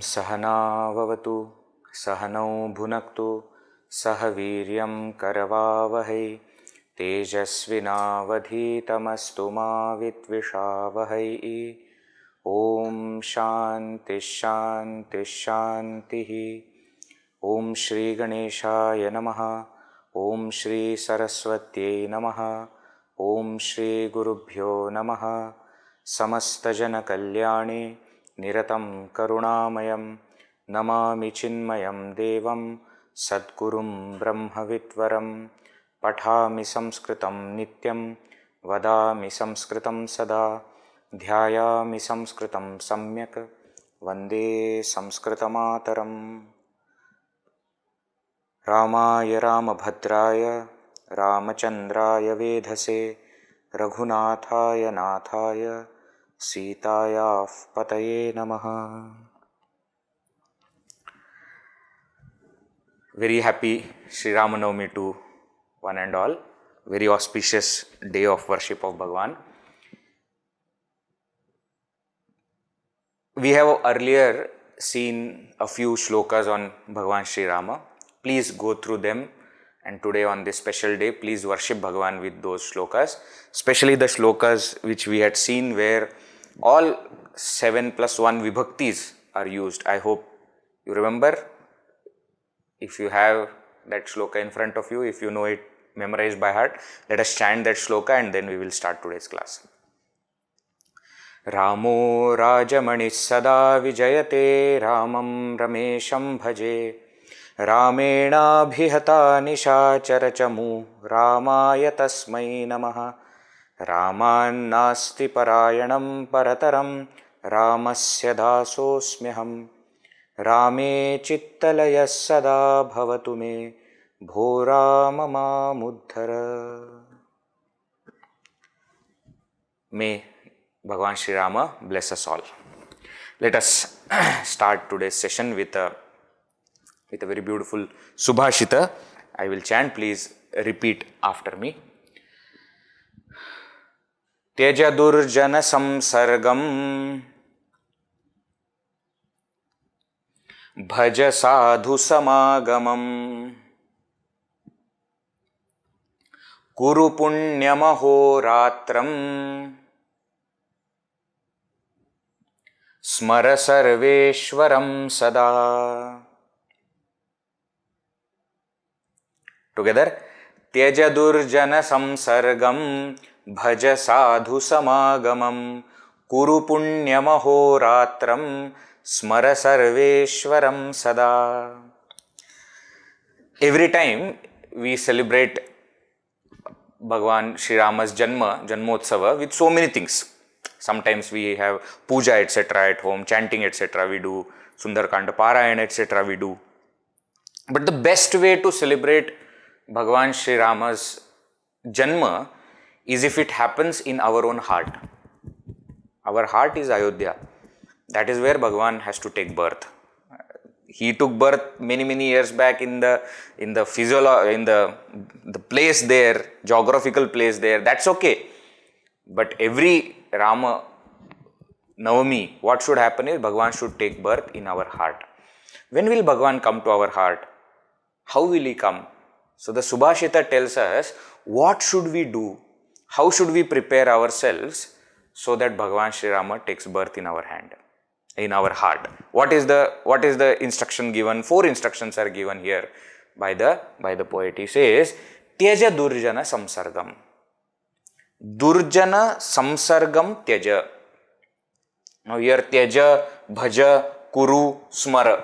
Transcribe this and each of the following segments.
सहना भवतु सहनौ भुनक्तु सह वीर्यं करवावहै तेजस्विनावधीतमस्तु मा विद्विषावहै। ओम शांति शांति शांतिः। ओम श्री गणेशाय नमः। ओम श्री सरस्वत्यै नमः। ओम श्री गुरुभ्यो नमः। समस्तजनकल्याणे निरतं करुणामयं नमामि चिन्मयं देवं सद्गुरुं ब्रह्मविद्वरं। पठामि संस्कृतं नित्यं वदामि संस्कृतं सदा ध्यायामि संस्कृतं सम्यक् वन्दे संस्कृतमातरम्। रामाय रामभद्राय रामचन्द्राय वेधसे रघुनाथाय नाथाय सीतायाः पतये नमः। Very happy Sri Ramanavami to one and all. Very auspicious day of worship of Bhagavan. We have earlier seen a few shlokas on Bhagavan Sri Rama. Please go through them, and today on this special day, please worship Bhagavan with those shlokas, especially the shlokas which we had seen where all 7+1 vibhaktis are used. I hope you remember. If you have that shloka in front of you, if you know it memorized by heart, let us chant that shloka and then we will start today's class. Ramo Rajamani Sada Vijayate Ramam Ramesham Bhaje Ramena Bhihata Nishacharachamu Ramaya Tasmai Namaha Raman Nasti Parayanam Parataram Ramasya Dasosmyaham Rame Chittalaya Sada Bhavatu Me Bho Rama Mamuddhara. May Bhagavan Sri Rama bless us all. Let us start today's session with a very beautiful Subhashita. I will chant, please repeat after me. Tyaja durjana samsargam bhaja sadhu samagamam kuru punyamahoratram smara sarveshwaram sada. Together. Tyaja durjana samsargam bhaja sadhu samagamam kuru punyamahoratram smara sarveshwaram sada. Every time we celebrate Bhagavan Sri Rama's Janmotsava with so many things. Sometimes we have puja etc. at home, chanting etc. we do, Sundarkanda Parayana etc. we do. But the best way to celebrate Bhagavan Sri Rama's Janma is if it happens in our own heart. Our heart is Ayodhya. That is where Bhagavan has to take birth. He took birth many years back in the place there, geographical place there. That's okay. But every Rama Navami, what should happen is Bhagavan should take birth in our heart. When will Bhagavan come to our heart? How will he come? So the Subhashita tells us what should we do, how should we prepare ourselves so that Bhagavan Sri Rama takes birth in our heart. What is the instruction given? 4 instructions are given here by the poet. He says, Tyaja durjana samsargam. Durjana samsargam tyaja. Now here tyaja, bhaja, kuru, smara.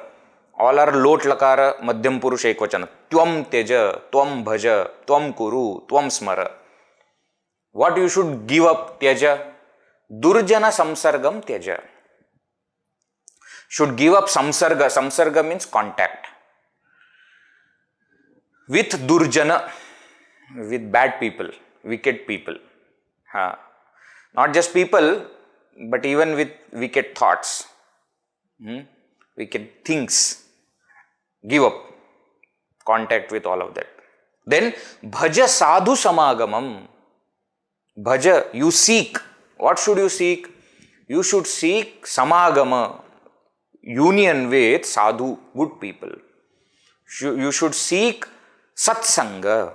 All are lot lakara, madhyam purush ekvachana. Tvam tyaja, tvam bhaja, tvam kuru, tvam smara. What you should give up, tyaja? Durjana samsargam tyaja. Should give up samsarga. Samsarga means contact. With durjana, with bad people, wicked people. Not just people, but even with wicked thoughts, wicked things. Give up contact with all of that. Then, bhaja sadhu samagamam. Bhaja, you seek. What should you seek? You should seek samagama, union with sadhu, good people. You should seek satsanga.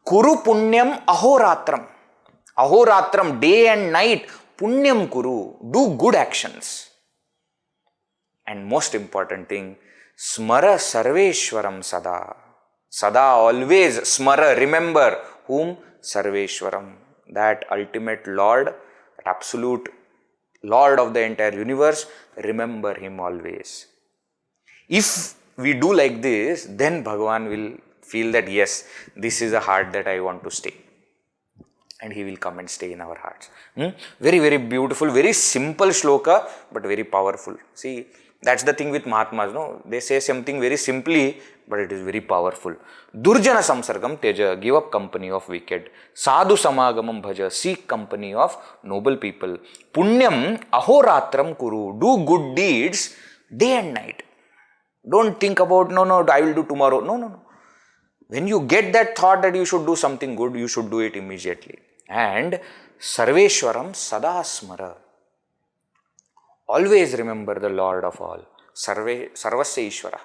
Kuru punyam ahoratram. Ahoratram, day and night, punyam kuru. Do good actions. And most important thing, smara sarveshwaram sada. Sada, always smara, remember. Whom? Sarveshwaram. That ultimate Lord, that absolute Lord of the entire universe. Remember him always. If we do like this, then Bhagavan will feel that yes, this is a heart that I want to stay. And he will come and stay in our hearts. Very, very beautiful, very simple shloka, but very powerful. See, that's the thing with Mahatmas, no? They say something very simply, but it is very powerful. Durjana samsargam teja, give up company of wicked. Sadhu samagamam bhaja, seek company of noble people. Punyam ahoratram kuru, do good deeds day and night. Don't think about, no, I will do tomorrow. No. When you get that thought that you should do something good, you should do it immediately. And Sarveshwaram Sada Smara. Always remember the Lord of all. Sarvasya Ishvara.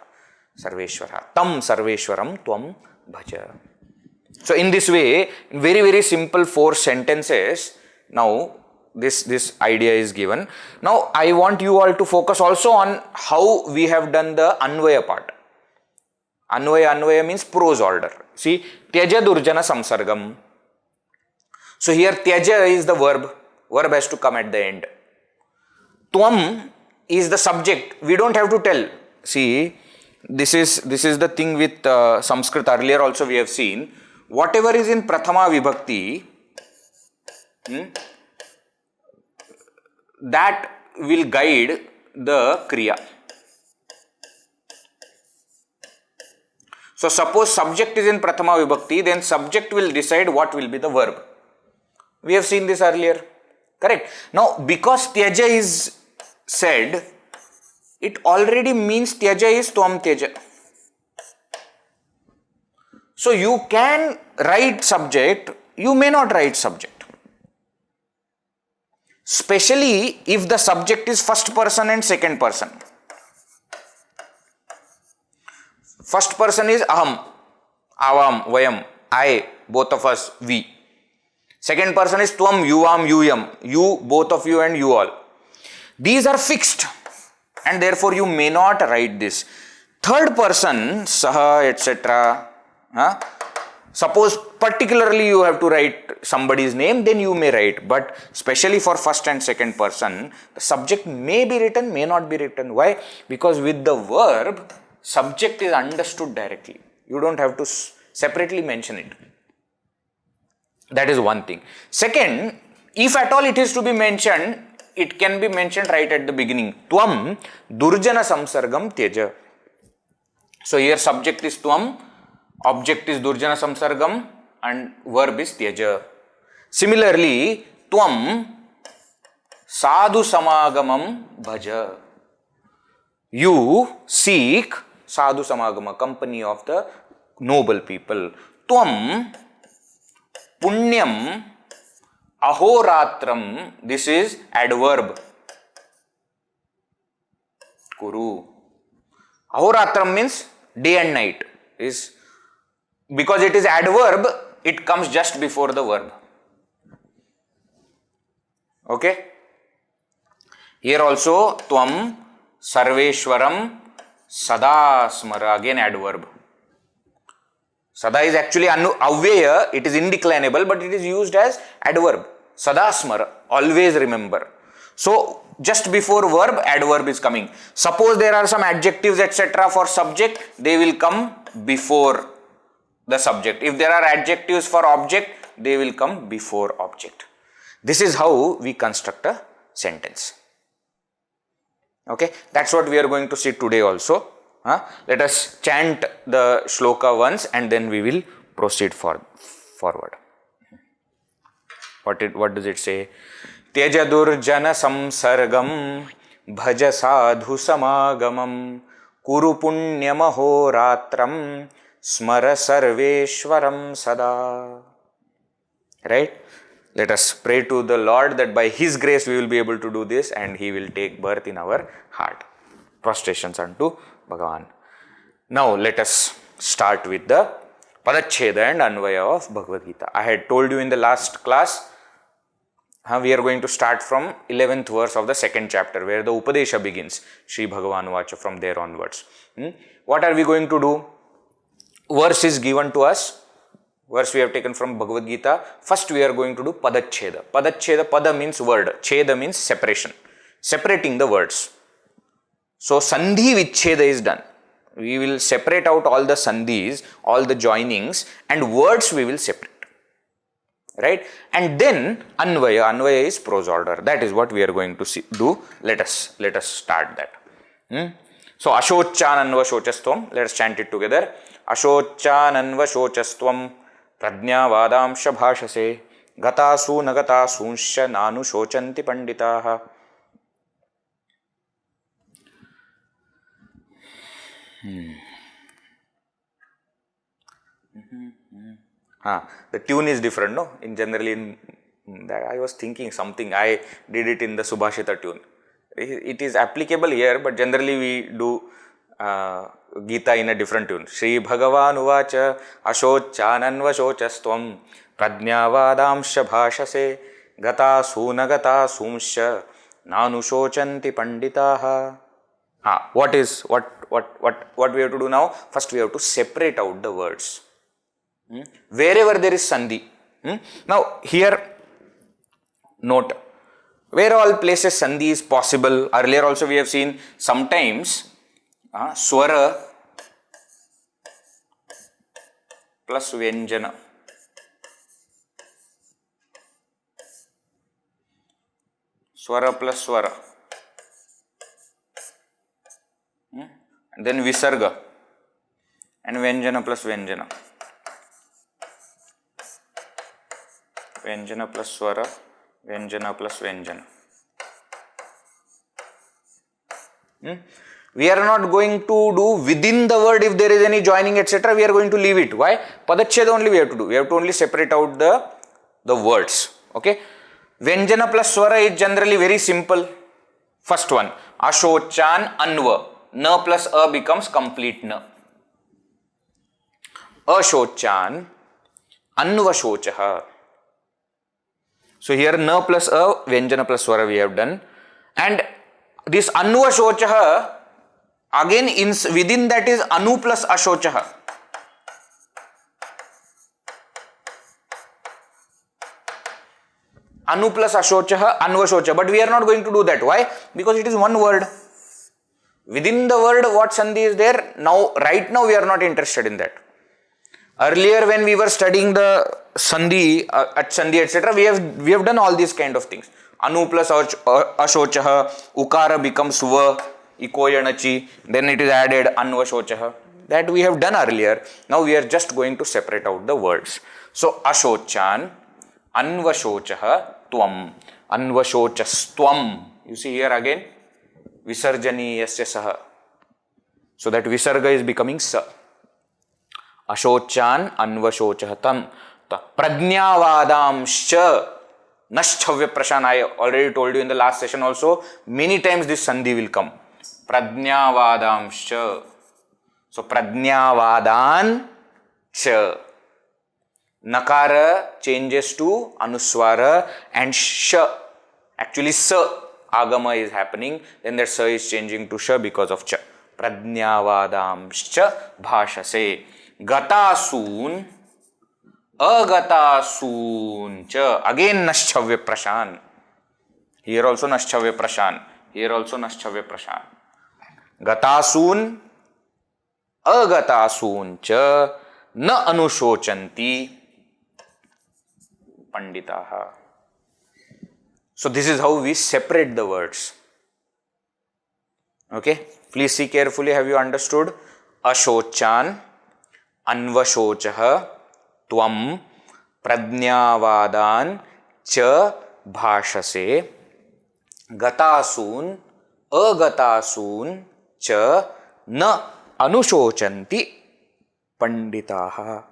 Sarveshwara. Tam Sarveshwaram Tvam Bhaja. So in this way, in very, very simple 4 sentences, now this idea is given. Now I want you all to focus also on how we have done the Anvaya part. Anvaya means prose order. See, Tyaja Durjana Samsargam. So here Tyaja is the verb. Verb has to come at the end. Tvam is the subject. We don't have to tell. See, this is the thing with Sanskrit. Earlier also we have seen. Whatever is in Prathama Vibhakti, that will guide the Kriya. So suppose subject is in Prathama Vibhakti, then subject will decide what will be the verb. We have seen this earlier. Correct. Now, because Tyaja is said, it already means Tyaja is Tvam Tyaja. So you can write subject, you may not write subject. Especially if the subject is first person and second person. First person is aham, avam, vayam, I, both of us, we. Second person is tvam, yuvam, yuyam, you, both of you and you all. These are fixed and therefore you may not write this. Third person, saha, etc. Suppose particularly you have to write somebody's name, then you may write. But especially for first and second person, the subject may be written, may not be written. Why? Because with the verb, subject is understood directly. You don't have to separately mention it. That is one thing. Second, if at all it is to be mentioned, it can be mentioned right at the beginning. Tvam durjana samsargam tyaja. So here subject is tvam, object is durjana samsargam and verb is tyaja. Similarly, tvam sadhu samagamam bhaja. You seek sadhu samagama, company of the noble people. Tvam punyam ahoratram, this is adverb. Kuru. Ahoratram means day and night. Is because it is adverb, it comes just before the verb. Okay. Here also tvam sarveshwaram sada smara, again adverb. Sada is actually Anvaya, it is indeclinable, but it is used as adverb. Sada smara, always remember. So, just before verb, adverb is coming. Suppose there are some adjectives, etc. for subject, they will come before the subject. If there are adjectives for object, they will come before object. This is how we construct a sentence. Okay, that's what we are going to see today also. Let us chant the shloka once and then we will proceed forward. What does it say? Tyaja durjana samsargam bhaja sadhu samagamam kuru punyamaho ratram smara sarveshwaram sada. Right? Let us pray to the Lord that by His grace we will be able to do this and He will take birth in our heart. Prostrations unto Bhagavan. Now let us start with the Padaccheda and Anvaya of Bhagavad Gita. I had told you in the last class, we are going to start from 11th verse of the second chapter where the Upadesha begins. Shri Bhagavan Vacha from there onwards. What are we going to do? Verse is given to us. Verse we have taken from Bhagavad Gita. First we are going to do Padaccheda. Padaccheda, Pada means word. Cheda means separation. Separating the words. So Sandhi Vichcheda is done. We will separate out all the Sandhis, all the joinings, and words we will separate. Right? And then Anvaya. Anvaya is prose order. That is what we are going to do. Let us start that. So Ashochananva Shochastvam. Let us chant it together. Ashochananva Shochastvam Prajnavadamsha bhashase gatasu nagatasunshya nanu shochanti panditaha. The tune is different, no? In generally, that I was thinking something. I did it in the Subhashita tune. It is applicable here, but generally we do Gita in a different tune. Shri Bhagavan Uvacha Ashochananva Shochastvam Prajnavadamsha bhashase Gata Sunagata Sumsha Nanu Shochanti Panditaha. What we have to do now? First we have to separate out the words. Wherever there is Sandhi. Now here note, where all places Sandhi is possible. Earlier also we have seen sometimes Swara plus Vyanjana. Swara plus Swara. And then Visarga. And Vyanjana plus Vyanjana. Vyanjana plus Swara. Vyanjana plus Vyanjana. We are not going to do within the word if there is any joining etc. We are going to leave it. Why? Padaccheda only we have to do. We have to only separate out the words. Okay. Vyanjana plus Swara is generally very simple. First one. Ashochan Anva. Na plus A becomes complete Na. Ashochan Anva Shochaha. So here Na plus A, Vyanjana plus Swara we have done. And this Anva Shochaha, again within that is Anu plus Ashochaha. Anu plus Ashochaha, Anva Shocha. But we are not going to do that. Why? Because it is one word. Within the word what Sandhi is there, right now we are not interested in that. Earlier when we were studying the Sandhi, at Sandhi etc., we have done all these kind of things. Anu plus Ashochaha, Ukara becomes Va, Ikoyanachi, then it is added Anva Shochaha. That we have done earlier. Now we are just going to separate out the words. So Ashochan, Anva Shochaha, Tvam, Anva Shochastvam. You see here again, Visarjani Yasya Saha. So that Visarga is becoming Sa. Ashochan, Anva Shochaha, Tam. Prajnavadamsha Naschavya Prashan. I already told you in the last session also, many times this Sandhi will come. Prajnavadamsha. So Prajnavadan Cha. Nakara changes to Anuswara and Sha. Actually Sa Agama is happening. Then that Sa is changing to Sha because of Cha. Prajnavadamsha bhashase. Gatasoon. Agatasoon cha. Again Naschavya Prashan. Here also Naschavya Prashan. Here also Naschavya Prashan. Gatasoon. Agatasoon cha. Na anusochanti panditaha. So this is how we separate the words. Okay, please see carefully. Have you understood? Ashochan, Anvashochah, Tvam, Pradnyavadan, Cha Bhashase, Gatasun, Agatasun, Cha Na Anusochanti Panditaha.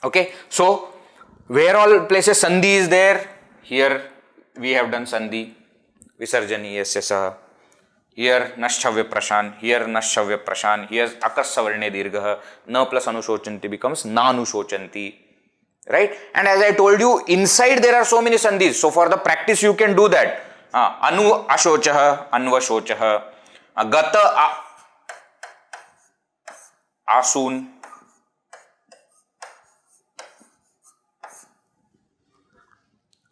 Okay, so where all places Sandhi is there? Here we have done Sandhi, Visarjaniyasya. Here Nashavya Prashan, here Nashavya Prashan, here Akassavarne Dirgha, Na plus Anusochanti becomes Nanusochanti. Right? And as I told you, inside there are so many Sandhis. So for the practice you can do that. Anu Ashochaha, Anvashochaha, Gata Asun,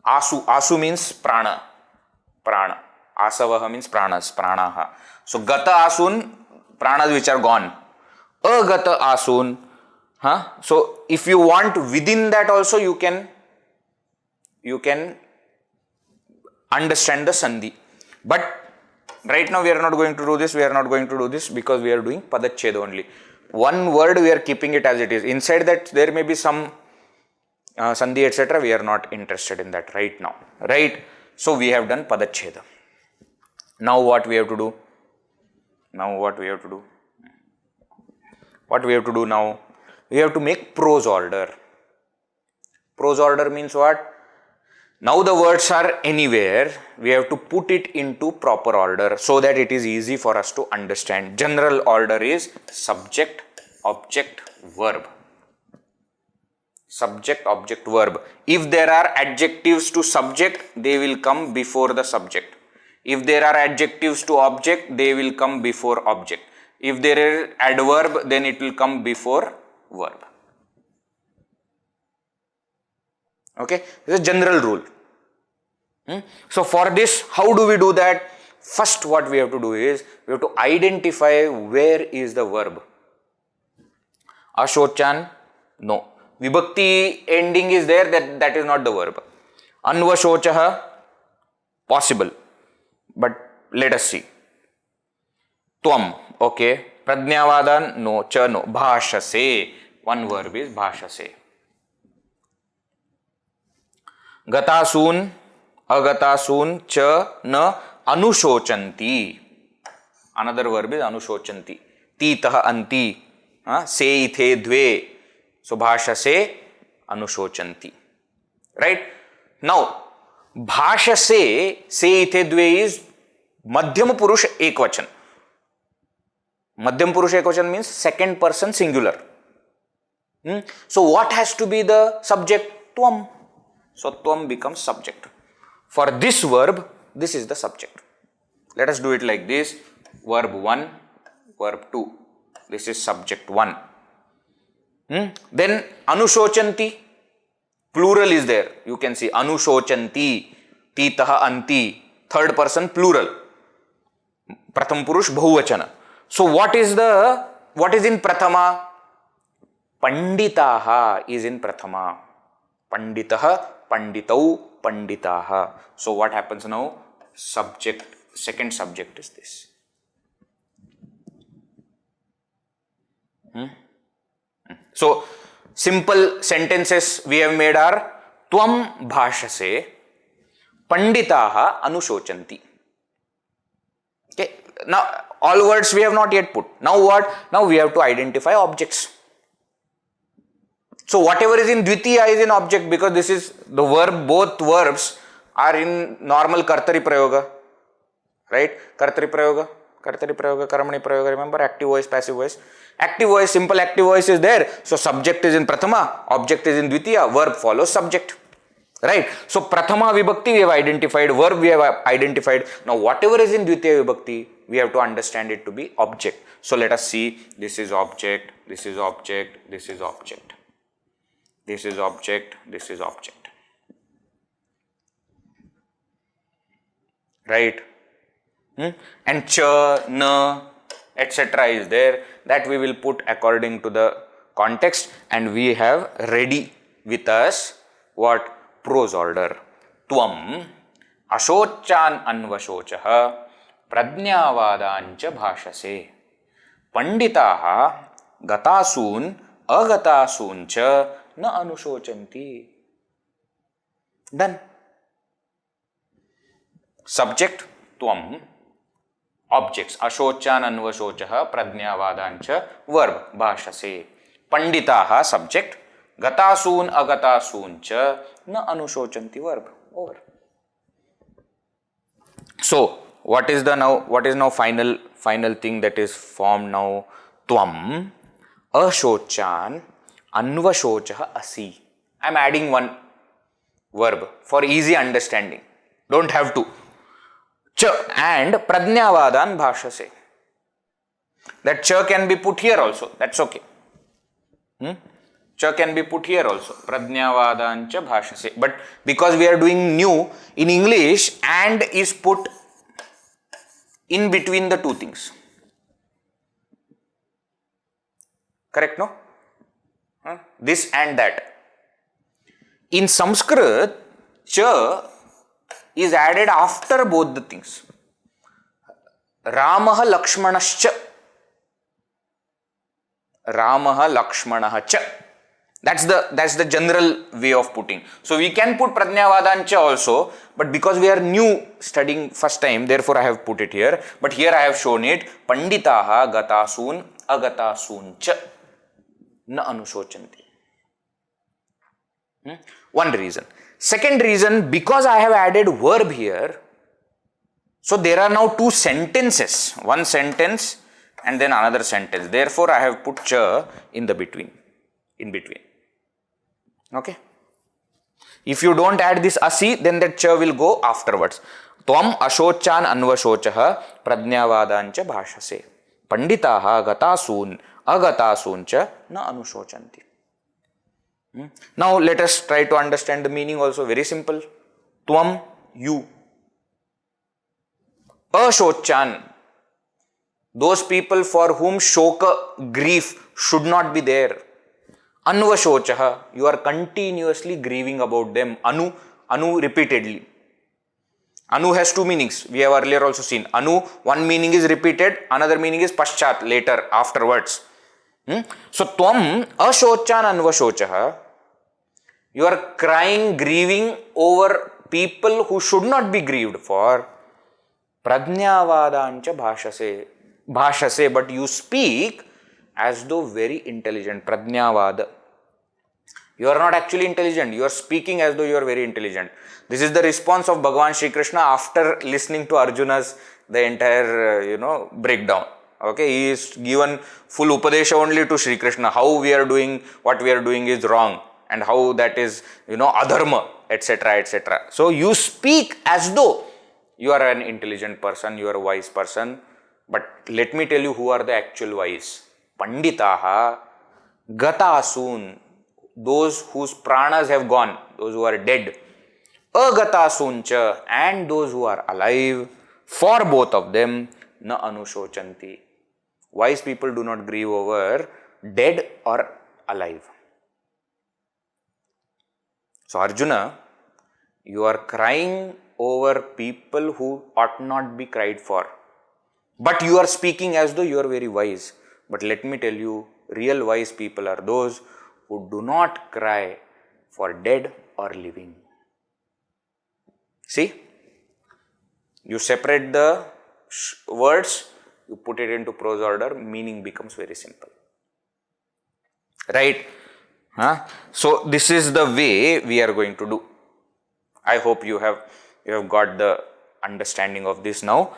Asu means prana. Asavaha means pranas, pranaha. So gata asun, pranas which are gone. Agata asun. So if you want within that also you can understand the sandhi. But right now we are not going to do this. We are not going to do this because we are doing Padaccheda only. One word we are keeping it as it is. Inside that there may be some sandhi etc. We are not interested in that right now. Right? So we have done Padaccheda. Now what we have to do? What we have to do now? We have to make prose order. Prose order means what? Now the words are anywhere. We have to put it into proper order so that it is easy for us to understand. General order is subject, object, verb. Subject, object, verb. If there are adjectives to subject, they will come before the subject. If there are adjectives to object, they will come before object. If there is adverb, then it will come before verb. Okay, this is a general rule. So for this, how do we do that? First what we have to do is, we have to identify where is the verb. Ashochan, no. Vibhakti ending is there, that is not the verb. Anvashochaha, possible. But let us see. Tvam, okay. Pradnyavadan, no. Cha, no. Bhashase, one verb is bhashase. Gatasun, agatasun, cha, na, anusochanti. Another verb is anusochanti. Titaha anti, se ithe dve. So bhashase, anusochanti. Right? Now, Bhashase, se ithe dve is Madhyam Purush Ekvachan. Madhyam Purush Ekvachan means second person singular. So what has to be the subject? Tvam. So Tvam becomes subject. For this verb, this is the subject. Let us do it like this. Verb 1, verb 2. This is subject 1. Then Anusochanti. Plural is there. You can see Anusochanti, Titaha anti, third person plural. Pratham Purush Bahuvachana. So what is in Prathama? Panditaha is in Prathama. Panditaha, Panditau, Panditaha. So what happens now? Subject, second subject is this. So simple sentences we have made are Tvam bhashase, Panditaha anusochanti. Okay. Now all words we have not yet put. Now what? Now we have to identify objects. So whatever is in Dvitiya is in object, because this is the verb, both verbs are in normal Kartari Prayoga. Right? Kartari Prayoga, Karamani Prayoga, remember? Active voice, passive voice. Active voice, simple active voice is there. So subject is in Prathama, object is in Dvitiya, verb follows subject. Right? So Prathama Vibhakti we have identified, verb we have identified. Now whatever is in Dvitiya Vibhakti, we have to understand it to be object. So let us see, this is object, this is object, this is object. This is object, this is object. Right? And cha, na, etc. is there. That we will put according to the context, and we have ready with us what? Prose order. Tvam ashochan anvashochah prajnavadancha bhashase panditaha gatasun agatasuncha na anusochanti. Done. Subject Tvam, objects ashochan anvashochah prajnavadancha, verb bhashase, panditaha subject, gatasun agatasuncha na anusochanti, verb. Over. So what is now final thing that is formed now? Tvam ashochan anvashochah asi. I am adding one verb for easy understanding. Don't have to. Ch and prajnavadan bhashase. That ch can be put here also. That's okay. Ch can be put here also. Prajnavadancha bhashase. But because we are doing new in English, and is put in between the two things. Correct, no? This and that. In Sanskrit, cha is added after both the things. Ramah Lakshmanascha. Ramah Lakshmanacha. That's the general way of putting. So we can put Prajnavadancha also, but because we are new studying first time, therefore I have put it here. But here I have shown it. Panditaha gatasun agatasuncha na anusochanti. One reason. Second reason, because I have added verb here, so there are now two sentences. One sentence and then another sentence. Therefore, I have put cha in between. Okay. If you don't add this asi, then that cha will go afterwards. Tvam ashochan anvashochah prajnavadancha bhashase. Panditaha gatasun agatasuncha na anusochanti. Now let us try to understand the meaning also. Very simple. Tvam, you. Ashochan, those people for whom shoka, grief should not be there. Anvashochah, you are continuously grieving about them. Anu repeatedly. Anu has two meanings. We have earlier also seen. Anu, one meaning is repeated, another meaning is paschat, later, afterwards. So, tvam ashochan anvashochah, you are crying, grieving over people who should not be grieved for. Prajnavadancha bhashase, but you speak as though very intelligent. Prajnavad. You are not actually intelligent. You are speaking as though you are very intelligent. This is the response of Bhagavan Shri Krishna after listening to Arjuna's the entire breakdown. Okay, he is given full upadesha only to Shri Krishna. How we are doing, what we are doing is wrong, and how that is, adharma, etc., etc. So you speak as though you are an intelligent person, you are a wise person. But let me tell you who are the actual wise. Panditaha gatasun, those whose pranas have gone, those who are dead. Agatasuncha, and those who are alive. For both of them, na anusochanti. Wise people do not grieve over dead or alive. So Arjuna, you are crying over people who ought not be cried for. But you are speaking as though you are very wise. But let me tell you, real wise people are those who do not cry for dead or living. See? You separate the words, you put it into prose order, meaning becomes very simple. Right? So this is the way we are going to do. I hope you have got the understanding of this now.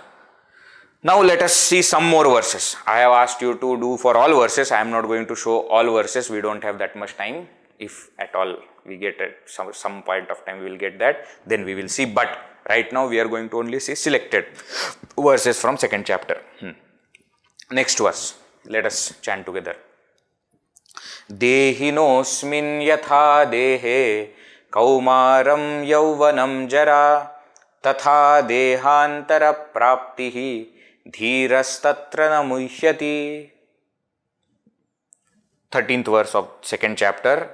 Now let us see some more verses. I have asked you to do for all verses. I am not going to show all verses. We don't have that much time. If at all we get at some point of time we will get that, then we will see. But right now we are going to only see selected verses from second chapter. Next verse. Let us chant together. Dehinosmin yatha dehe kaumaram yauvanam jara tatha dehantara praptihi dhirastatra na muhyati. 13th verse of second chapter.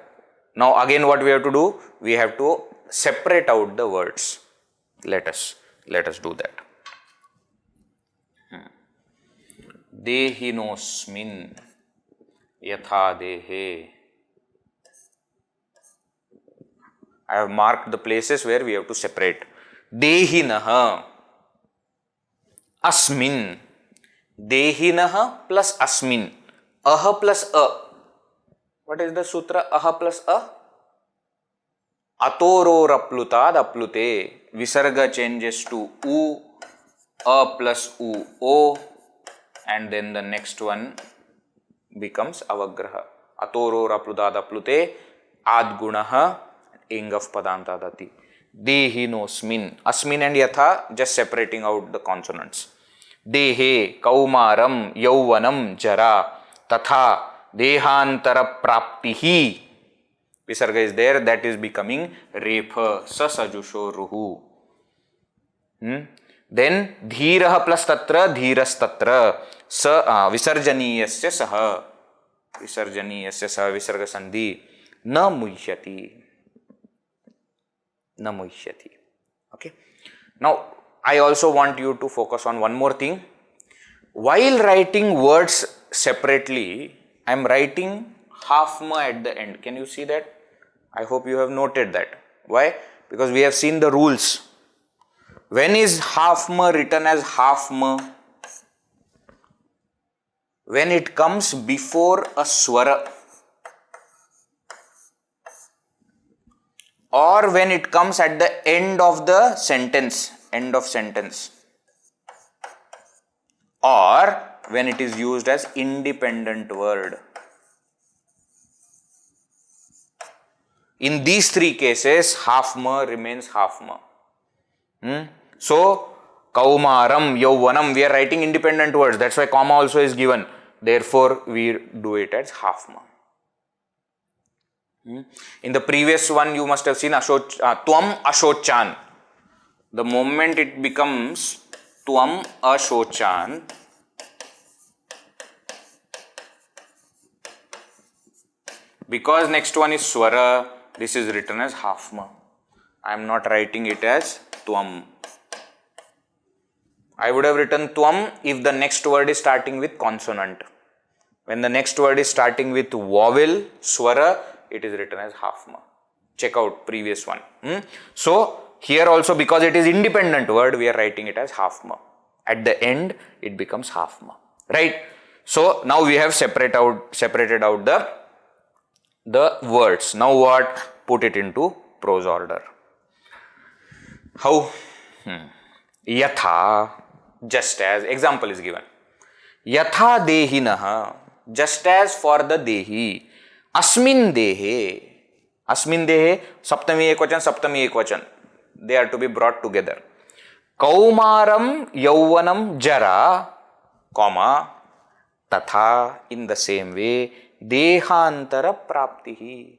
Now again what we have to do? We have to separate out the words. Let us do that. Dehinosmin yatha dehe. I have marked the places where we have to separate. Dehinah asmin. Dehinah plus asmin. Aha plus a. What is the sutra? Aha plus a. Atororaplutad aplute. Visarga changes to u. A plus u. O. And then the next one becomes avagraha. Atororaplutad aplute. Adgunaha. Ing of padanta dati. Dehinosmin. Asmin and yatha, just separating out the consonants. Dehe, kaumaram, yauvanam, jara, tatha, dehantara praptihi. Visarga is there, that is becoming repha, sasajusho ruhu. Then dhiraha plus tatra, dhiras tatra, visarjaniyasya saha. Visarjaniyasya saha, visarga sandhi, na muhyati. Namuhyati. Okay. Now, I also want you to focus on one more thing. While writing words separately, I am writing half ma at the end. Can you see that? I hope you have noted that. Why? Because we have seen the rules. When is half ma written as half ma? When it comes before a swara. Or when it comes at the end of the sentence, or when it is used as independent word. In these three cases, half ma remains half ma. So, kaumaram, yauvanam, we are writing independent words. That's why comma also is given. Therefore, we do it as half ma. In the previous one, you must have seen tvam ashochan. The moment it becomes tvam ashochan, because next one is swara, this is written as half ma. I am not writing it as tvam. I would have written tvam if the next word is starting with consonant. When the next word is starting with vowel, swara, it is written as half ma. Check out previous one. So, here also because it is independent word, we are writing it as half ma. At the end, it becomes half ma. Right? So, now we have separated out the words. Now what? Put it into prose order. How? Yatha, just as, example is given. Yatha dehinaha, just as for the dehi. Asmin dehe, saptami ekvachan, they are to be brought together. Kaumaram, yauvanam, jara, comma, tatha, in the same way, dehantara praptihi.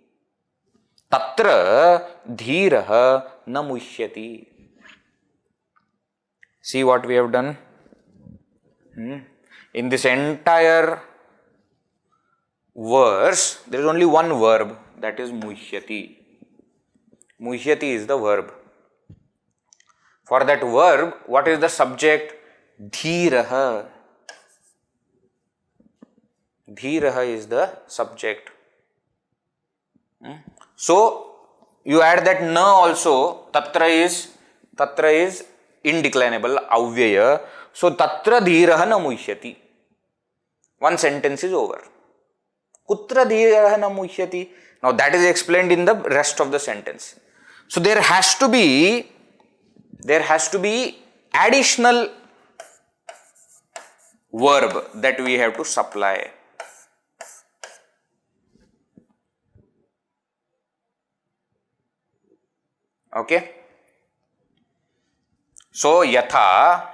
Tatra dhiraha namushyati. See what we have done? In this entire verse, there is only one verb, that is muhyati. Muhyati is the verb. For that verb, what is the subject? Dhiraha. Dhiraha is the subject. So, you add that na also, tatra is indeclinable, avyaya. So, tatra dhiraha na muhyati. One sentence is over. Kutra dhiraha na muhyati. Now that is explained in the rest of the sentence. So there has to be additional verb that we have to supply. Okay. So yatha,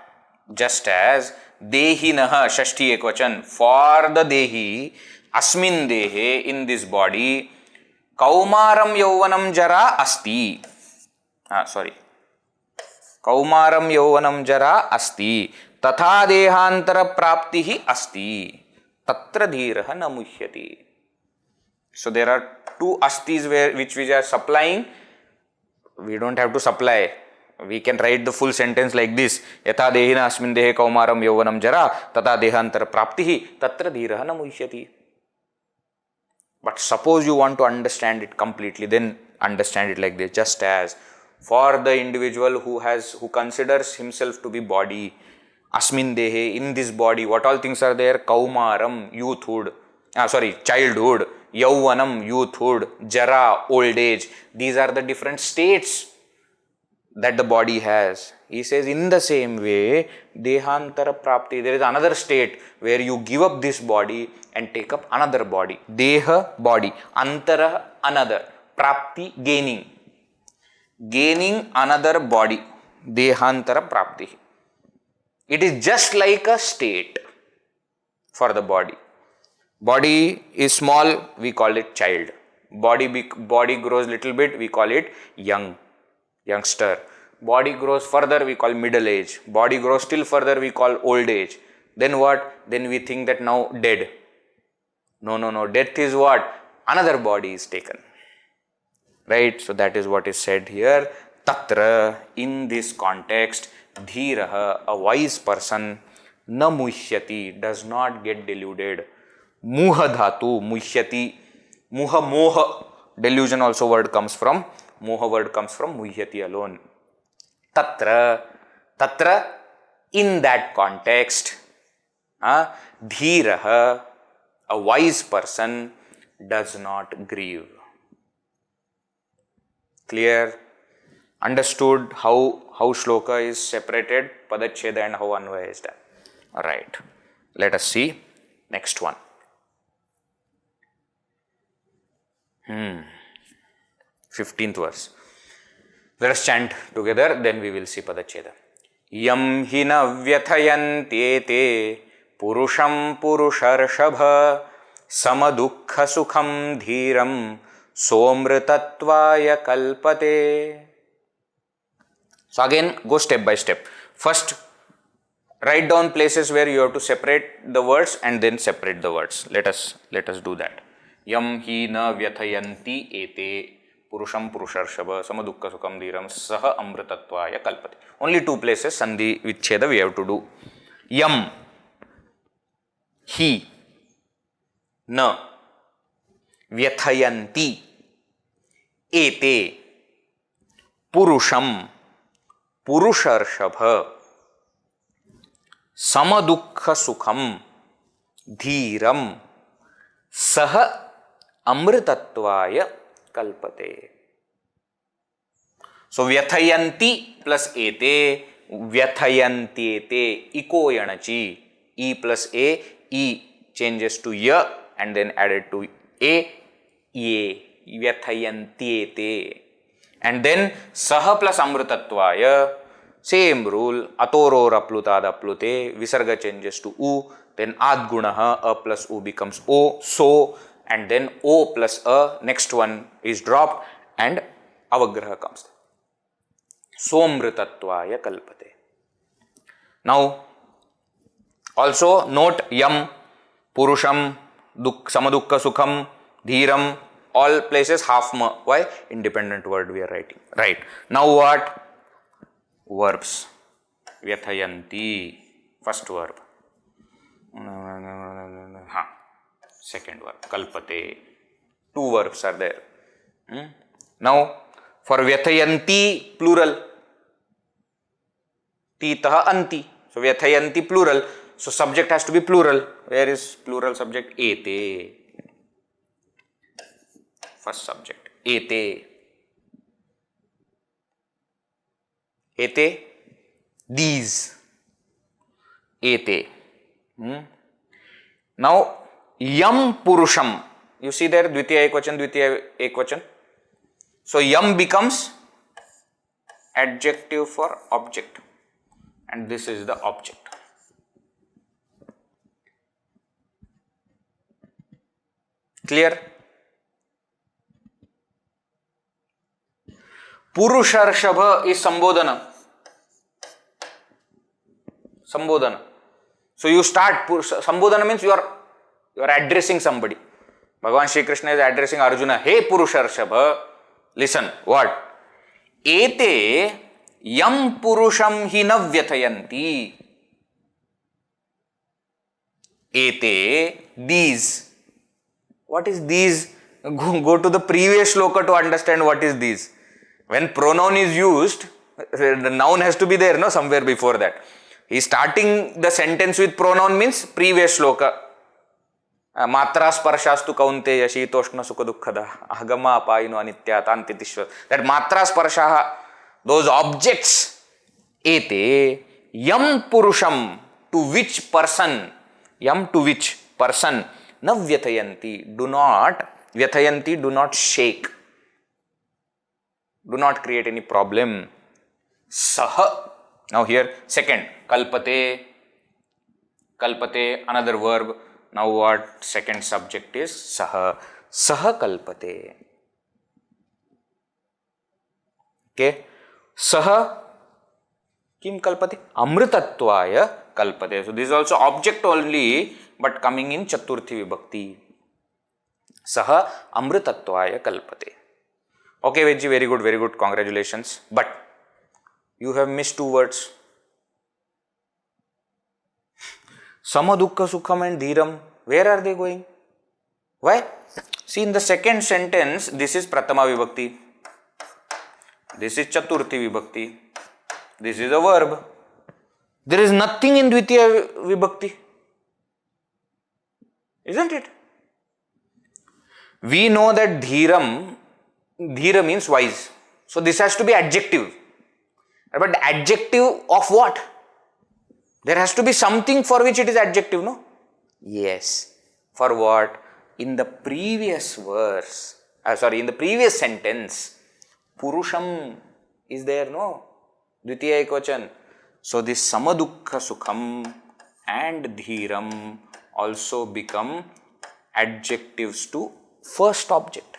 just as, dehinaha, shashti ekvachan, for the dehi, asmin dehe, in this body, kaumaram yauvanam jara asti. Kaumaram yauvanam jara asti. Tatha dehantara praptihi asti. Tatra dhiraha namuhyati. So there are two astis which we are supplying we don't have to supply. We can write the full sentence like this. Yatha dehina asmin dehe kaumaram yauvanam jara tata dehantara praptihi tatra dhiraha na muhyati. But suppose you want to understand it completely, then understand it like this. Just as for the individual who considers himself to be body, asmin dehe, in this body, what all things are there? Kaumaram, youthhood, childhood, yauvanam, youthhood, jara, old age. These are the different states that the body has. He says, in the same way, dehantara prapti, there is another state where you give up this body and take up another body. Deha, body. Antara, another. Prapti, gaining another body. Dehantara prapti. It is just like a state for the body. Body is small, we call it child. Body grows little bit, we call it youngster. Body grows further, we call middle age. Body grows still further, we call old age. Then what? Then we think that now dead. No. Death is what? Another body is taken. Right? So that is what is said here. Tatra, in this context, dhiraha, a wise person, na muhyati, does not get deluded. Muha dhatu, muhyati, muha moha. Delusion also word comes from, moha word comes from muhyati alone. Tatra, in that context, dhiraha, a wise person, does not grieve. Clear? Understood how shloka is separated, Padaccheda and how Anvaya is done. Alright, let us see next one. 15th verse. Let us chant together, then we will see Padaccheda. Yam hina vyathayantyete purusham purusharashabha samadukha sukham dhiram somritatvaya kalpate. So again, go step by step. First, write down places where you have to separate the words and then separate the words. Let us do that. Yam hina vyathayanti ete purusham purusharshava samadukha sukham dhiram saha amritatvaya kalpate. Only two places, sandhi vichcheda, we have to do. Yam, he, na, vyathayanti, ete, purusham, purusharshava, samadukha sukham, dhiram, saha amritatvaya kalpate. So vyathayanti plus ete, vyathayanti ete, iko yanachi, e plus a, e changes to ya and then added to a, ye, vyathayanti ete. And then saha plus amritatvaya, same rule, atoro raplutad aplute, visarga changes to u, then adgunaha, a plus u becomes o, so, and then o plus a, next one is dropped and avagraha comes. Somritatvaya kalpate. Now, also note yam, purusham, samadukha sukham, dhiram, all places half ma. Why? Independent word we are writing. Right. Now what? Verbs. Vyathayanti, first verb. Second verb, kalpate. Two verbs are there. Now, for vyathayanti, plural. Titaha anti. So, vyathayanti, plural. So, subject has to be plural. Where is plural subject? Ete. First subject. Ete. Ete. These. Ete. Now, yam purusham. You see there, dvitiya ekvachan, dvitiya ekvachan. So, yam becomes adjective for object. And this is the object. Clear? Purusharshava is Sambodhana. Sambodhana. So you start, Sambodhana means you are addressing somebody. Bhagavan Shri Krishna is addressing Arjuna. Hey Purusharshava, listen, what? Ete yam purusham hi na vyathayanti. Ete, these. What is these? Go to the previous shloka to understand what is these. When pronoun is used, the noun has to be there, no, somewhere before that. He is starting the sentence with pronoun means previous shloka. Matra sparshastu kaunteya shitoshna sukha dukkhada agama apayino anitya tantitishva. That matra sparshaha, those objects. Ete yam purusham, to which person, yam to which person, na vyathayanti, do not shake, do not create any problem. Saha, now here second, kalpate, another verb. Now what second subject is? Saha. Saha kalpate. Okay. Saha kim kalpate? Amritatvaya kalpate. So this is also object only, but coming in Chaturthi Vibhakti. Saha amritatvaya kalpate. Okay, Vedji, very good, congratulations. But you have missed two words. Samadukha sukham and dhiram. Where are they going? Why? See, in the second sentence, this is Pratama Vibhakti. This is Chaturthi Vibhakti. This is a verb. There is nothing in Dvitiya Vibhakti. Isn't it? We know that dhira means wise. So this has to be adjective. But adjective of what? There has to be something for which it is adjective, no? Yes. For what? In the previous verse, in the previous sentence, Purusham is there, no? Dvitiya Ekvachan. So this Samadukha Sukham and Dhiram also become adjectives to first object.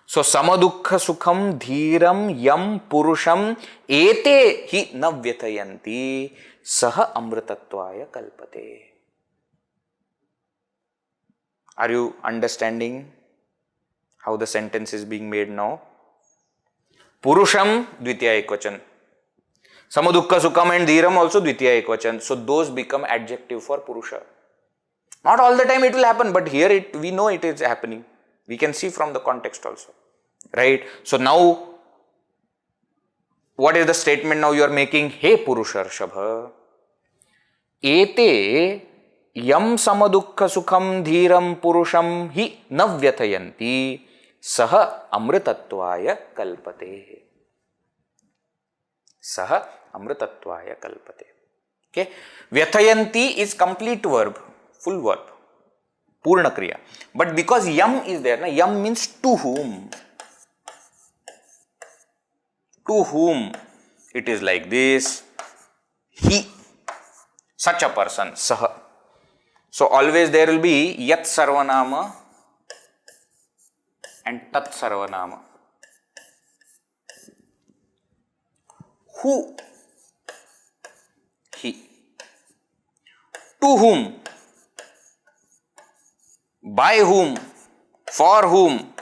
So Samadukha Sukham Dhiram Yam Purusham Ete hi na vyathayanti saha amritatvaya kalpate. Are you understanding how the sentence is being made now? Purusham Dvitiya Ekvachan. Samadukha Sukham and Dhiram also Dvitiya Ekvachan. So those become adjective for Purusha. Not all the time it will happen, but here we know it is happening. We can see from the context also. Right? So now, what is the statement now you are making? Hey Purusharshabha, Ete yam samadukha sukham dhiram purusham hi na vyathayanti saha amritatvaya kalpate. Saha amritatvaya kalpate. Okay? Vyathayanti is complete verb, full verb, purna kriya. But because yam is there, yam means to whom. To whom it is like this, he, such a person, saha. So always there will be yat sarvanama and tat sarvanama. Who, he. To whom, by whom, for whom,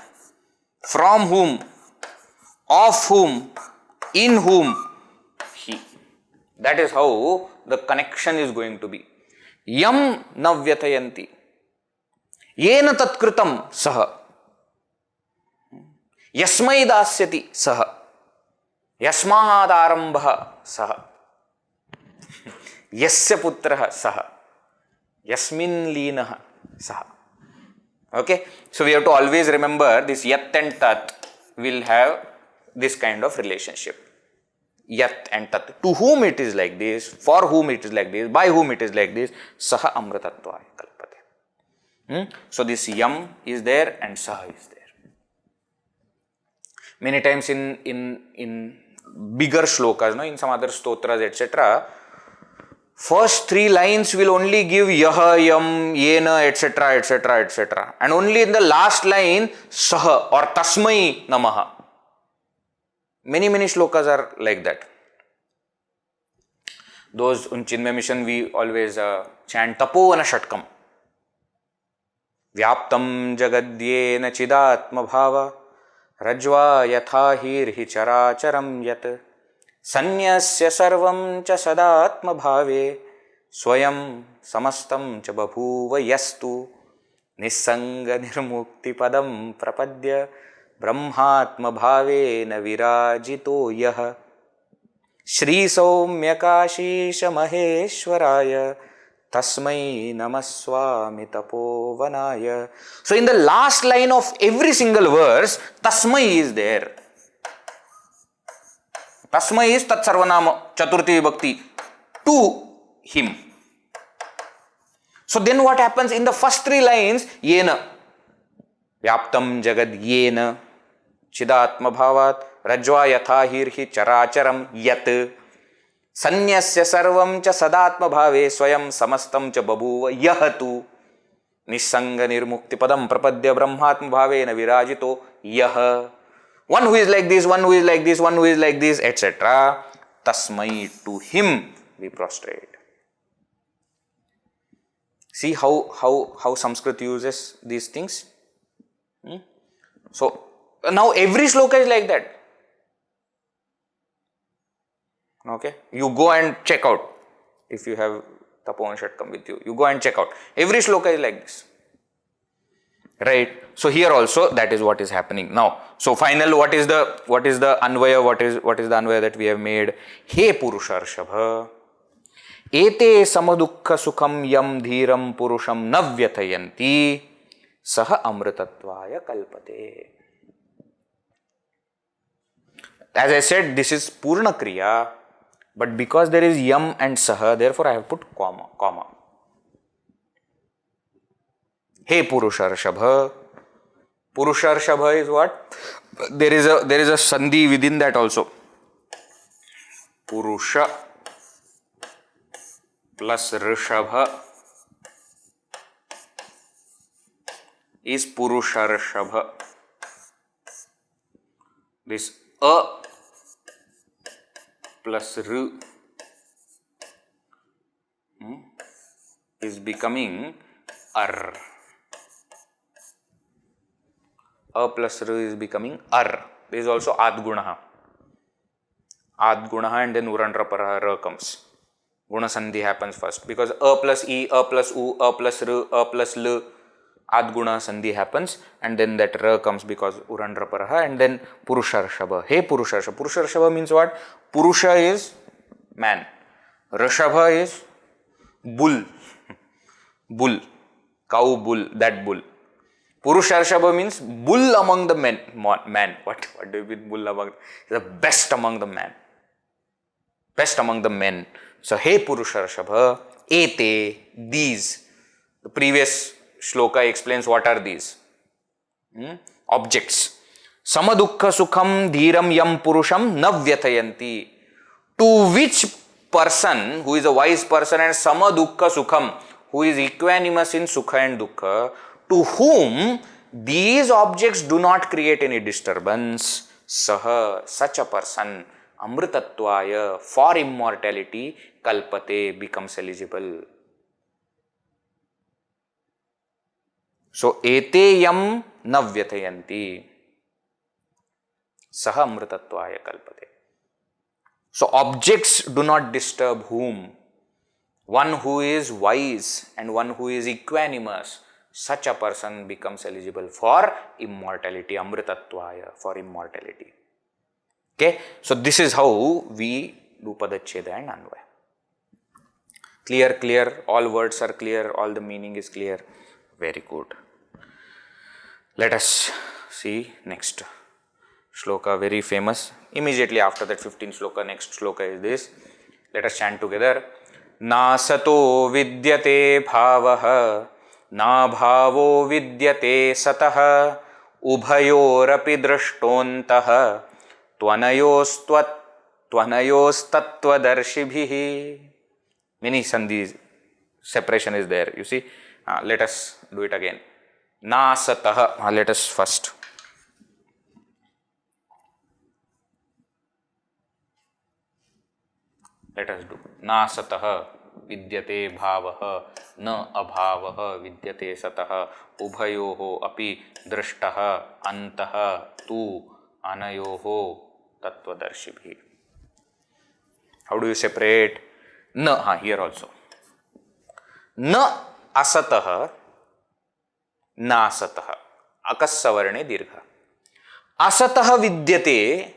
from whom, of whom, in whom, he. That is how the connection is going to be. Yam na vyathayanti. Yena tatkritam saha. Yasmai dasyati saha. Yasmahad arambha saha. Yasya putraha saha. Yasmin leenaha saha. Okay. So we have to always remember this yat and tat will have this kind of relationship. Yat and tat. To whom it is like this, for whom it is like this, by whom it is like this, saha amritatvaya kalpate. So this yam is there and saha is there. Many times in bigger shlokas, in some other stotras, etc., first three lines will only give yaha, yam, yena, etc., etc., etc. And only in the last line, saha or tasmai namaha. Many shlokas are like that. Those in Chinmaya Mission we always chant Tapovana Shatkam. Vyaptam jagadyena chidatma bhava Rajva yatha hirhi characharam yat sanyasya sarvam cha sadatma bhave swayam samastam cha babhuva yastu nissanga nirmukti padam prapadya brahmatma bhave na virajito yah Shri Saumyakashisha Maheshwaraya Tasmai Namaswami Tapovanaya. So in the last line of every single verse, Tasmai is there. Tasmai is Tat Sarvanama Chaturthi Bhakti to him. So then what happens in the first three lines? Yena Vyaptam Jagad Yena Chidatma Bhavat Rajva Yatha Hirhi Characharam Yat Sanyasya Sarvam Cha Sadatma Bhave Swayam Samastam Cha Babhuva Yahatu Nissanga Nirmukti Padam Prapadya Brahmatma Bhave Na Virajito Yah. One who is like this, one who is like this, one who is like this, etc. Tasmai, to him we prostrate. See how Sanskrit uses these things. So now every shloka is like that. Okay, you go and check out. If you have Tapovan Shatkam with you, you go and check out. Every shloka is like this. Right. So here also that is what is happening. Now, so final, what is the Anvaya? What is the Anvaya that we have made? He Purusharshabha. Ete samadukha sukham yam dhiram purusham navyathayanti saha amritatvaya kalpate. As I said, this is Purna Kriya, but because there is yam and saha, therefore I have put comma. Hey Purusharshabha. Purusharshabha is what? There is a sandhi within that also. Purusha plus Rishabha is Purusharshabha. This a plus r is becoming ar. A plus r is becoming ar. This is also adgunaha. Adgunaha and then urandrapara ra comes. Guna sandhi happens first because a plus e, a plus u, a plus r, a plus l, adguna sandhi happens and then that ra comes because urandrapara and then Purusharshabha. Hey Purusharshabha. Purusharshabha means what? Purusha is man. Rishabha is bull. Bull. Cow bull. That bull. Purusharshabha means bull among the men. Man. What do you mean bull among? The best among the men. Best among the men. So, hey Purusharshabha, ete, these. The previous shloka explains what are these. Objects. Samadukha sukham dhiram yam purusham navyathayanti. To which person, who is a wise person, and samadukha sukham, who is equanimous in sukha and dukkha, to whom these objects do not create any disturbance, saha, such a person, amritatvaya, for immortality, kalpate, becomes eligible. So, ete yam navyathayanti, saha amritatvaya kalpate. So, objects do not disturb whom? One who is wise and one who is equanimous, such a person becomes eligible for immortality, amritatvaya, for immortality. Okay, so this is how we do Padaccheda and Anvaya. Clear, all words are clear, all the meaning is clear. Very good. Let us see next shloka, very famous. Immediately after that 15th shloka, next shloka is this. Let us chant together. Nasato vidyate bhavaha, na bhavo vidyate satah, ubhayorapi drashtontah, tvanayostattvadarshibhihi. Many sandhis, separation is there, you see. Let us do it again. Nasatah, let us first. Let us do. Nasatah. विद्यते भावः न अभावः विद्यते सतः उभयोः अपि दृष्टः अन्तः तु अनयोः तत्वदर्शिभिः. How do you separate? Na, here also. Na asatah na asatah. Akassavarne dirgha. Asatah vidyate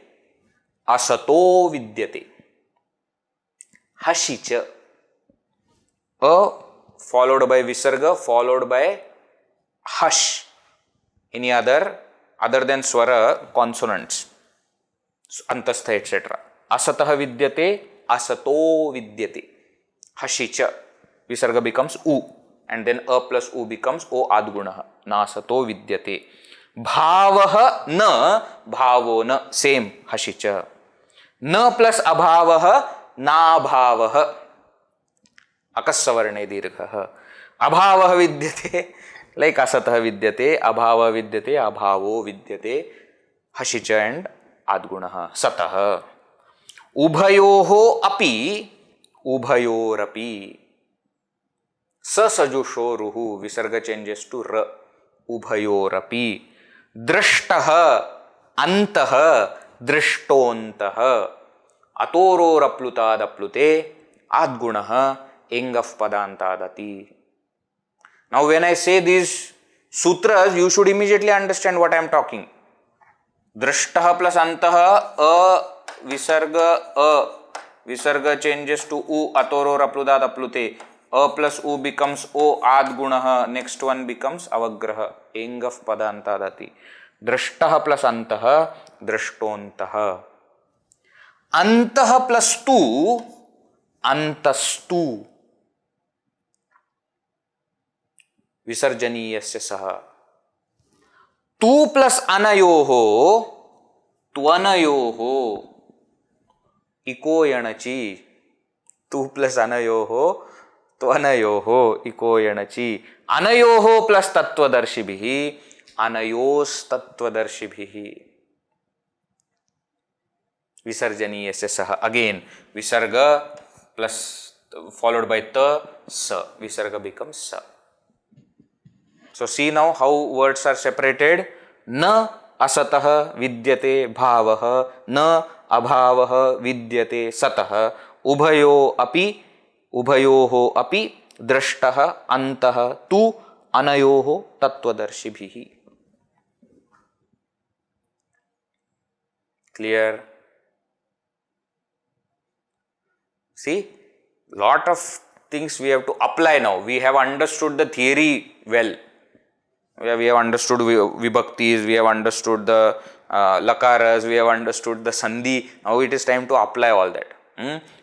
asato vidyate. Hashicha. A followed by visarga followed by hash. Any other than swara consonants. Antastha etc. Asatah vidyate asato vidyate. Hashicha. Visarga becomes u and then a plus u becomes o adgunah. Nasato vidyate. Bhavah na bhavo na. Same. Hashicha. Na plus abhavah na bhavah. Akassavarne dirghah. Abhavah vidyate. Like asatah vidyate. Abhavah vidyate. Abhavo vidyate. Hashicha and adgunah. Satah. Ubhayoho api ubhayorapi. Sasajusho ruhu. Visarga changes to ra. Ubhayorapi. Drashtaha antaha drishtontaha. Atoro raplutadaplute adgunaha engaf padantadati. Now when I say these sutras, you should immediately understand what I am talking. Drashtaha plus antaha a visarga changes to u atoro rapludad aplute. A plus u becomes o adgunaha. Next one becomes avagraha. Engaf padantadati. Drashtaha plus antaha drashtontaha. Antaha plus tu antastu. Visarjaniyasya saha. Tu plus anayoho tvanayoho. Iko yanachi. Tu plus anayoho tvanayoho. Iko yanachi. Anayoho plus tattvadarshibhihi. Anayos tattvadarshibhihi. Visarjaniyasya saha. Again, visarga plus followed by ta, sa. Visarga becomes sa. So see now how words are separated. Na asatah vidyate bhavah. Na abhavah vidyate satah. Ubhayoho api drashtah antah tu anayoho tattvadarshibhihi. Clear? See, lot of things we have to apply now. We have understood the theory well. We have understood vibhaktis, we have understood the lakaras, we have understood the sandhi. Now it is time to apply all that.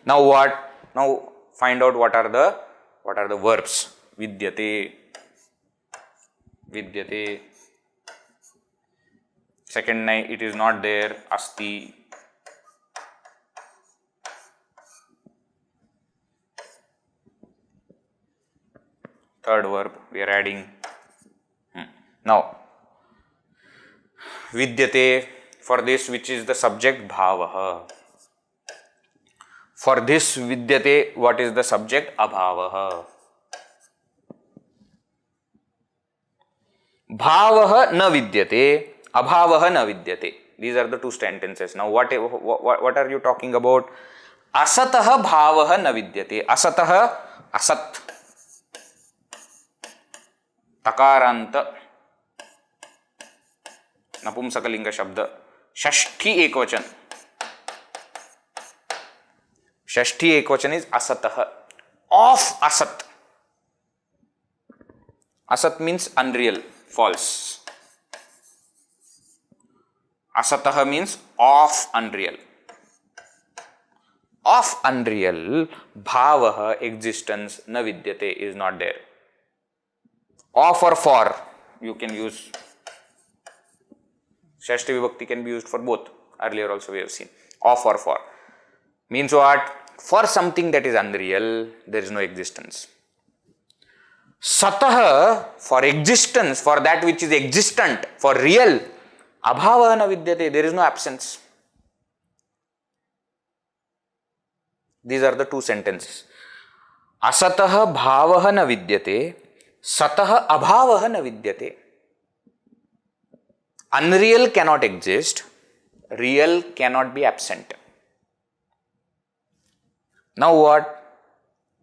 Now what? Now find out what are the verbs. Vidyate. Vidyate. Second line it is not there. Asti. Third verb we are adding. Now, vidyate, for this which is the subject, bhavaha. For this vidyate, what is the subject? Abhavaha. Bhavaha na vidyate, abhavaha na vidyate. These are the two sentences. Now, what are you talking about? Asataha bhavaha na vidyate. Asataha, asat. Takaranta. नपुंसकलिंग शब्द. षष्ठी एकवचन. षष्ठी एकवचन is asatah. Of asat. Asat means unreal, false. Asatah means of unreal. Of unreal, bhavah, existence, na vidyate, is not there. Of or for, you can use. Shashti vibhakti can be used for both. Earlier also we have seen. Of or for. Means what? For something that is unreal, there is no existence. Satah, for existence, for that which is existent, for real. Abhava na vidyate, there is no absence. These are the two sentences. असतः भावः न विद्यते, सतः अभावः न विद्यते. Unreal cannot exist, real cannot be absent. Now what?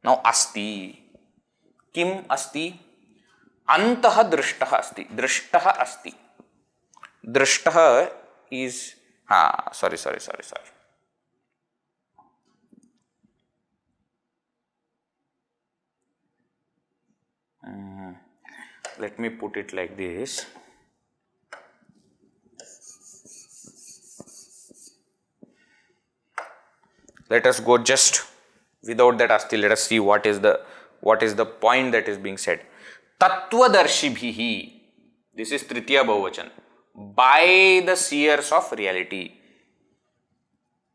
Now asti. Kim asti? Antah drishtah asti. Drishtah asti. Drishtah is sorry. Let me put it like this. Let us go just without that asti. Let us see what is the point that is being said. Tattvadarshibhihi. This is Tritiya Bahuvachan. By the seers of reality.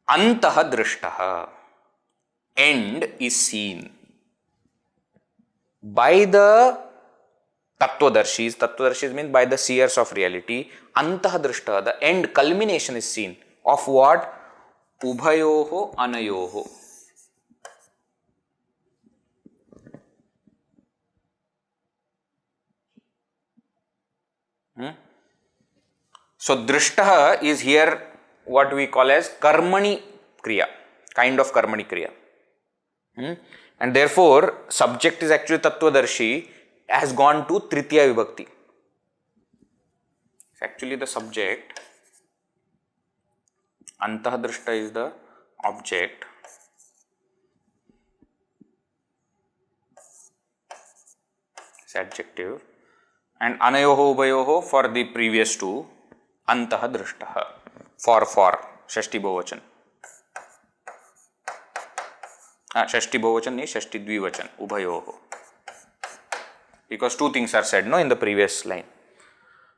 Antah drishtaha. End is seen. By the Tattvadarshis means by the seers of reality. Antah drishtaha. The end culmination is seen. Of what? Ubhayoho anayoho. So drishtaha is here what we call as karmani kriya, kind of karmani kriya. And therefore subject is actually tattvadarshi, has gone to tritiya vibhakti. It's actually the subject. Antah drishta is the object. It's adjective. And anayoho ubayoho for the previous two. Antah drishtaha. For. Shashti Bahuvachan. Shashti Bahuvachan is Shashti Dvivachan. Ubhayoho. Because two things are said, no, in the previous line.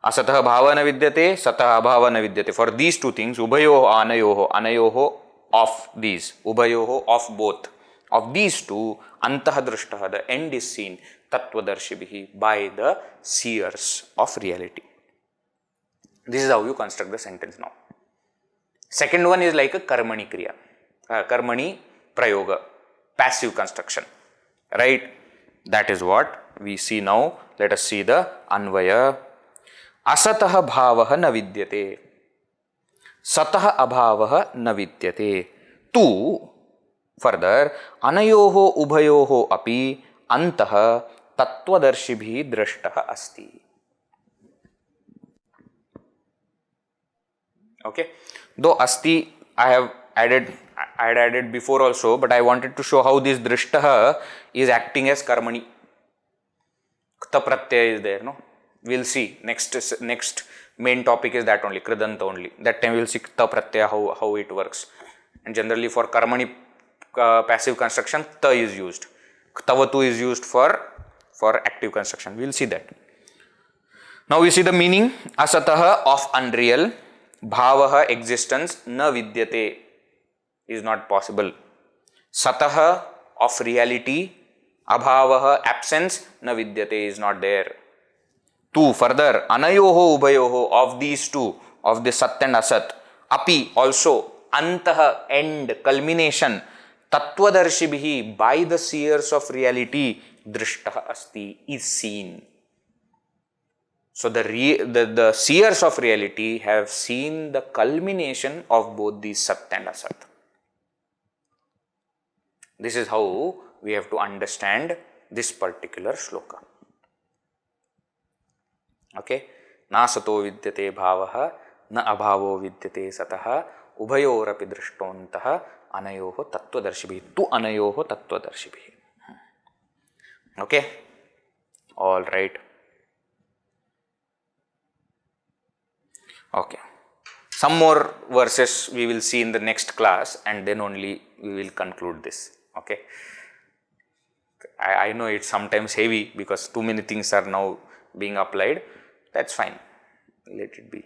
Asatah bhava na vidyate, satah abhava na vidyate. For these two things, ubhayoho, anayoho of these, ubhayoho of both. Of these two, antah drishtaha, the end is seen, tattvadarshibhihi, by the seers of reality. This is how you construct the sentence now. Second one is like a karmani kriya, karmani prayoga, passive construction, right? That is what we see now. Let us see the Anvaya. Asatah bhavah na vidyate, satah abhavah na vidyate. Tu, further, anayoho ubhayoho api antah tattvadarshibhi drashtah asti. Okay, though asti I had added before also, but I wanted to show how this drishtaha is acting as karmani. Kta pratyaya is there, no? We'll see. Next main topic is that only, kridanta only. That time we'll see kta pratyaya, how it works. And generally for karmani passive construction, ta is used. Ktavatu is used for active construction. We'll see that. Now we see the meaning. Asataha of unreal. Bhavaha existence. Na vidyate is not possible. Sataha of reality. Abhavaha absence. Na vidyate is not there. Two, further, anayoho ubhayoho of these two, of the sat and asat. Api also, antaha end, culmination. Tattvadarshibhihi, by the seers of reality, drishtaha asti, is seen. So the seers of reality have seen the culmination of both these sat and asat. This is how we have to understand this particular shloka. Okay, na sato vidyate bhavaha, na abhavo vidyate sataha, ubhayorapi drishtontaha, anayoho tattvadarshibhi, tu anayoho tattvadarshibhi. Okay, all right. Okay, some more verses we will see in the next class, and then only we will conclude this. Okay, I know it's sometimes heavy because too many things are now being applied. That's fine, let it be.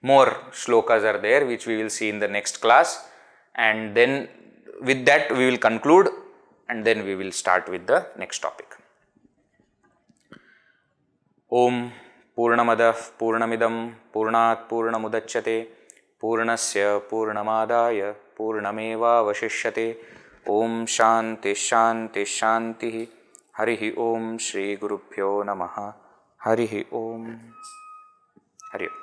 More shlokas are there which we will see in the next class, and then with that we will conclude, and then we will start with the next topic. Om Purnamadah Purnamidam Purnat Purnamudachyate Purnasya Purnamadaya Purnameva Vashishyate Om Shanti Shanti Shanti. Harihi Om. Shri Gurubhyo Namaha. Harihi Om. Hari Om.